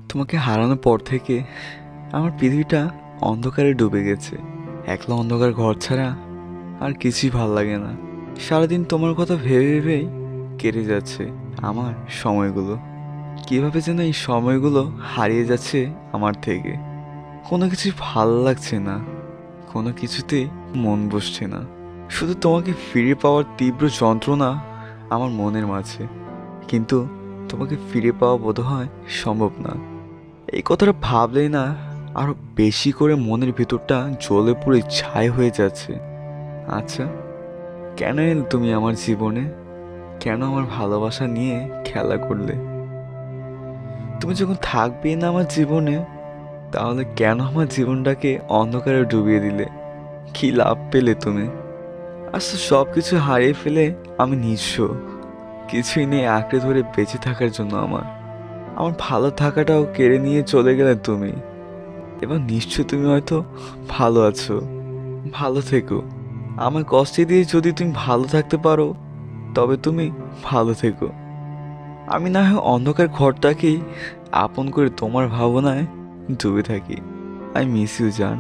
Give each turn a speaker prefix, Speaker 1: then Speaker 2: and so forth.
Speaker 1: তোমাকে হারানোর পর থেকে আমার পৃথিবীটা অন্ধকারে ডুবে গেছে। একলা অন্ধকার ঘর ছাড়া আর কিছুই ভাল লাগে না। সারাদিন তোমার কথা ভেবে ভেবেই কেটে যাচ্ছে আমার সময়গুলো। কিভাবে যেন এই সময়গুলো হারিয়ে যাচ্ছে আমার থেকে। কোনো কিছুই ভাল লাগছে না, কোনো কিছুতেই মন বসছে না। শুধু তোমাকে ফিরে পাওয়ার তীব্র যন্ত্রণা আমার মনের মাঝে, কিন্তু তোমাকে ফিরে পাওয়া বোধহয় সম্ভব না। এই কথাটা ভাবলেই না আরো বেশি করে মনের ভিতরটা জ্বলে পুড়ে ছাই হয়ে যাচ্ছে। আচ্ছা, কেন এলে তুমি আমার জীবনে? কেন আমার ভালোবাসা নিয়ে খেলা করলে? তুমি যখন থাকবেই না আমার জীবনে, তাহলে কেন আমার জীবনটাকে অন্ধকারে ডুবিয়ে দিলে? কি লাভ পেলে তুমি? আজ তো সব কিছু হারিয়ে ফেলে আমি নিঃস্ব। কিছুই নেই আঁকড়ে ধরে বেঁচে থাকার জন্য। আমার আমার ভালো থাকাটাও কেড়ে নিয়ে চলে গেলে তুমি। এবার নিশ্চয় তুমি হয়তো ভালো আছো। ভালো থেকো। আমার কষ্টে দিয়ে যদি তুমি ভালো থাকতে পারো, তবে তুমি ভালো থেকো। আমি না হয় অন্ধকার ঘরটাকেই আপন করে তোমার ভাবনায় ডুবে থাকি। আই মিস ইউ জান।